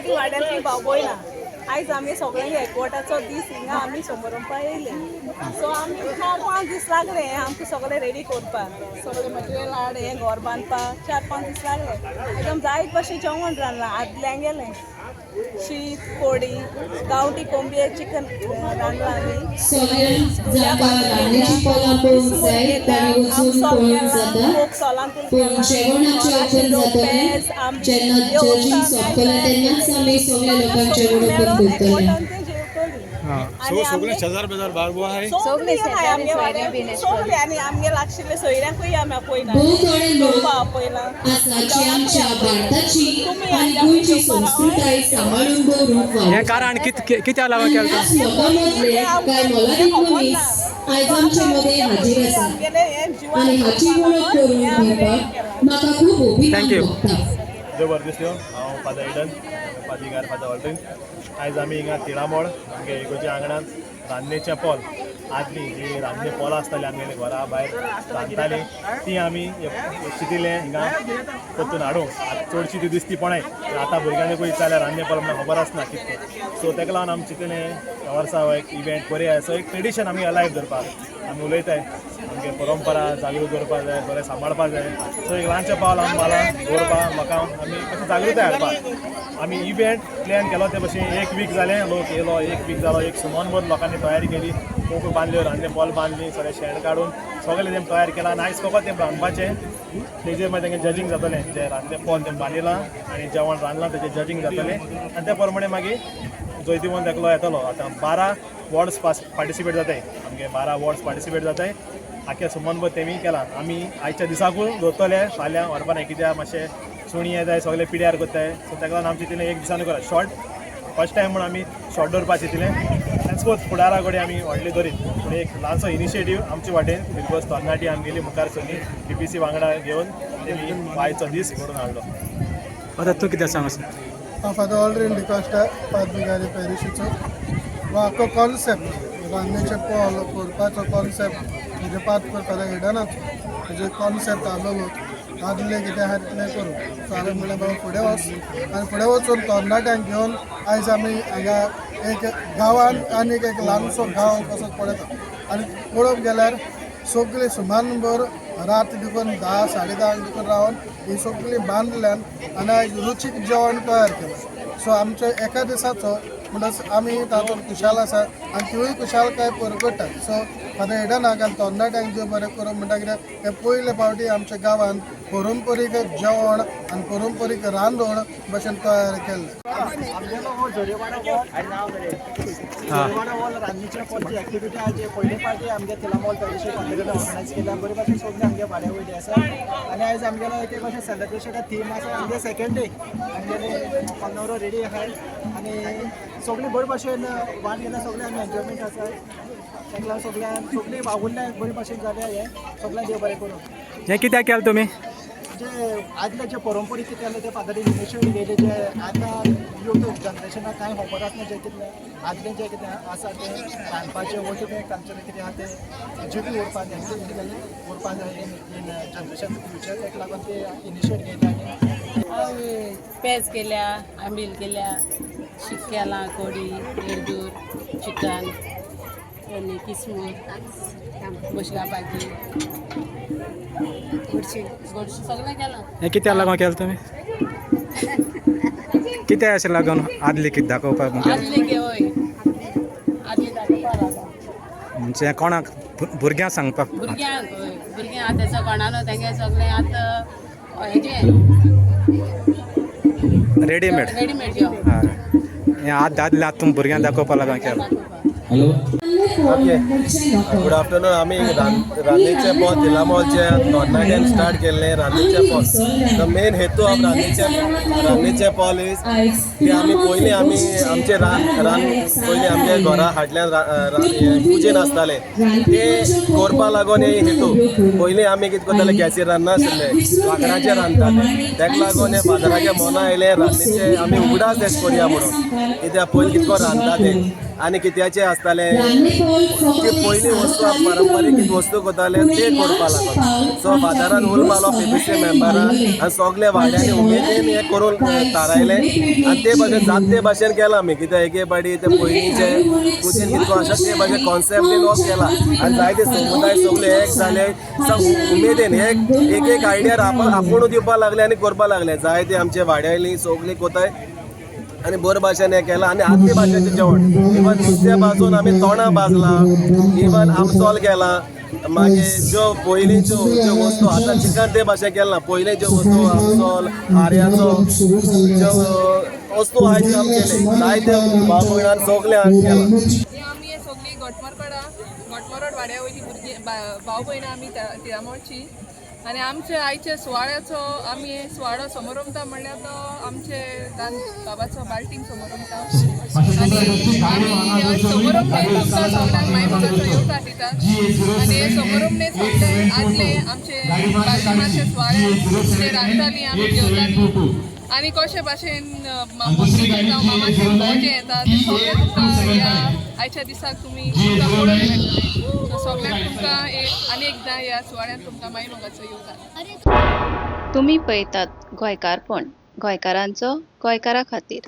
फावटी वाड्यातली बाबोयना आयज आमी सगळे एकवटाचो दीस हिंगा आमी समारंभा येयले सो आमी 4-5 दीस लागले आमकां सगळे रेडी करपाक सगळे मटेरियल हाड हें घर बांदपाक 4-5 दीस लागले एकदम जायत भशेन जेवण रांदलां आदल्यां गेलें शीत कोडी गांवठी कोंबये चिकन रांदलां आमी फोक सोलांतून सगळे शेजार बेजार बारबो आहाय सगळे आनी आमगे लागशिल्ले सोयऱ्यांकूय आमी आपयना आपयला हे कारण कित्या लागून केलं आज आमच्या मध्ये हाजीर आसा आणि हाची ओळख करून दिवपाक म्हाका खूब अभिमान वाटता. जबरदस्त हांव फादर इडन पाजीगार फादर ऑल्ड्रीन आयज आमी हिंगा तिळामोळ आमगे इगोर्जे आंगणांत रान्नेचें पोल आदली जी रान्ने पोलां आसतालीं आमगेली घरा भायर रांदतालीं ती आमी चितिलें हिंगा परतून हाडूंक चडशी ती दिसती पळय आतां भुरग्यांनी पळयत जाल्यार रान्ने पोल म्हणून खबर आसना कितलें सो ताका लागून आमी चितिलें ह्या वर्सा हो एक इवेंट बरें आसा सो एक ट्रेडिशन आमी अलायव दवरपाक आमी उलयताय आमगे परंपरा जागृत दवरपाक जाय बरें सांबाळपाक जाय सो एक ल्हानचें पावल आमी मला दवरपाक म्हाका आमी कशें जागृताय हाडपाक आमी इवेंट प्लॅन केलो ते भशेन 1 वीक जालें लोक येयलो 1 वीक जालो एक सुमनभर लोकांनी तयारी केली कोंक बांदल्यो रांदले पोल बांदली सगळें शेण काडून सगळें तें तयार केलां आनी आयज फकत तें रांदपाचें तेजेर मागीर तेंगे जजींग जातलें जे रांदले पोल तें बांदिलां आनी जेवण रांदलां तेजें जजींग जातलें आनी त्या प्रमाणे मागीर जैतिवंत एकलो येतलो आतां 12 वॉर्ड्स पार्टिसिपेट जाताय आमगे 12 वॉर्ड्स पार्टिसिपेट जाताय आख्या सुमनभर तेमी केलां आमी आयच्या दिसाकूय दवरतले फाल्यां व्हरपाना कित्याक मातशें सुणी येताय सगळे पिड्यार करताय सो ताका लागून आमचें तितलें एक दिसांनी करा शॉर्ट फर्स्ट टायम म्हणून आमी शॉर्ट दवरपाक चिंतलें तेंचकोच फुडारा कडेन आमी व्हडली दवरीत पूण एक ल्हानसो इनिशिएटीव आमचे वाटेन बिकॉज तरणाटी आमगेली मुखार सगळीं PPC वांगडा घेवन तेमी आयचो दीस घडोवन हाडलो. आतां तूं कितें सांग हांव फादर ऑल्ड्रीन डिकॉस्टा पादबिगारी पॅरिशीचो हो आख्खो कॉन्सेप्ट रान्नेचें पोल करपाचो कॉन्सेप्ट म्हणजे पात करपाचो हिडनाचो म्हणजे कॉन्सेप्ट आहलो आदले कितें आहा तितलें करूं सारें म्हणलें बाबा फुडें वच आनी फुडें वचून तरणाट्यांक घेवन आयज आमी हांगा एक गांवांत आनीक एक ल्हानसो गांव कसो पळयता आनी पळोवंक गेल्यार सगळीं सुमानभर रात देखून 10-10:30 देखून रावन ही सगळीं बांदल्यान आनी आयज रुचीक जेवण तयार केलें सो आमच्या एका दिसाचो म्हणटच आमी तातूंत खुशाल आसा आनी तिवूय खुशालकाय परगटात सो फादर हिडनाक आनी तरणाट्यांक जें बरें करूं म्हणटा कितें हें पयले फावटी आमच्या गांवांत परंपरीक जेवण आनी परंपरीक रांदण भशेन तयार केल्लें. आमगेलो हो जोरेवाडा वॉल रान्नीच्या पोलची एक्टिविटी आहा जी पयले फावटी आमगे तिळामोळ पॅरिशी कॉन्टिनेंट ऑर्गनायज केल्या बरे भाशेन सगळे आमगे वाड्या वयले आसा आनी आयज आमगेलो एक भाशेन सेलिब्रेशन थीम आसा आमगे सेकेंड डे आमगेले पन्नवरो रेडी आहाय आनी सगळीं बरे भाशेन वाट गेल्या सगळे आमी एन्जॉयमेंट आसा ताका लागून सगळीं वावुरल्या बरे भाशेन जाल्या हें सगळ्यांक देव बरें करूं. हें कित्याक केलें तुमी जे आदले जे परंपरीक कितें आसलें ते फादरीन इनिशिएटीव घेयले जे आतां यूथ जनरेशनाक कांय खबर आसना जें कितें आदलें जें कितें आसा तें रांदपाचें वो कितें कल्चर कितें आहा तें जिवी उरपा जाय कितें जालें उरपा जाय इन जनरेशन फ्युचर ताका लागून ते इनिशिएट घेयले आनी पेज केल्या आंबील केल्या शीत केलां कोडी येडूर चिकन आनी किसमूर मुशगा भाजी गोडशी सगळें केलां. हें कित्याक लागून केलें तुमी कित्याक अशें लागून आदली कितें दाखोवपाक आदली गे हय आदली दाखोवपाक लागून म्हणजे कोणाक भुरग्यांक सांगपाक भुरग्यांक आतांचो कोणानो तेंगे सगळें आतां हेजें रेडीमेड रेडीमेड यो हें आदलें आतां तुमी भुरग्यांक दाखोवपाक लागून केलें. ओके गुड आफ्टरनून आमी रान्नीचें पोल तिळामोळचें तरणाट्यान स्टार्ट केल्लें रान्नीचें पोल द मेन हेतू ऑफ रान्नीचें पोल इज की आमी पयलीं आमी आमचें रान पयलीं आमच्या घरा हाटल्यान पुजेन आसतालें तें करपा लागून हे हेतू पयलीं आमी कितें करताले गॅसीर रांदनाशिल्ले लाकडाचेर रांदताले ताका लागून हें फादराचें मना आयलें रान्नीचें आमी उगडास एश करया म्हणून कित्याक पयलीं कितको रांदता तें आनी कित्याचे आसताले रान्नेपोल ती पयली वस्तू पारंपारीक वस्तू करताले ते करपा लागून सो फादरान उल मारलो PPC मेंबरान आनी सगळे वाड्यांनी उमेदीन हे करून थारायले आनी ते भाशेन जात ते भाशेन केला आमी कित्याक एके पाटी ते पयलींचे कुशीन कितको आसा ते भाशेन कॉन्सेप्ट हो केला आनी जायते समुदाय सगळे एक जाले उमेदीन एक एक आयडिया आपूण दिवपा लागले आनी करपा लागले जायते आमचे वाड्याली सगळी कोताय आनी बरे भाशेन हें केलां आनी आदले भाशेचें जेवण इवन नुस्तें भाजून आमी तोंडां भाजलां इवन आमसोल केलां मागीर ज्यो पयलींच्यो ज्यो वस्तू आतां चिकन ते भाशेन केला पयलीं ज्यो वस्तू आमसोल आर्याचो ज्यो वस्तू आहाय त्यो आमी केले जायते भाव भयणान सगळे आमी केलां आमी सगळीं घोटमरोड वाड्या वयली भुरगीं भाव भयणां आमी तिळामोळची आनी आमचे आयचे सुवाळ्याचो आमी सुवाळो समोरमता म्हणल्यार तो आमचे दान बाबाचो बाल्टींग समोरमता आनी आमी समोरमताय आमकां सगळ्यांक मायमुगाचो येवकार दितात आनी हे समोरमणे सगळे आदले आमचे बालकामाचे सुवाळे ते रांदतालीं आमी जेवतालीं आनी कशे भाशेन मम्मी जावं मामाचे भाव जे येतात ते सगळे तुमकां ह्या आयच्या दिसाक तुमी तुमकां पळोवंक मेळटले सो सगळ्यांक तुमकां आनी एकदां ह्या सुवाळ्यान तुमकां मायमुगाचो येवकार तुम्ही पळयतात गोंयकारपण गोंयकारांचो गोंयकारा खातीर.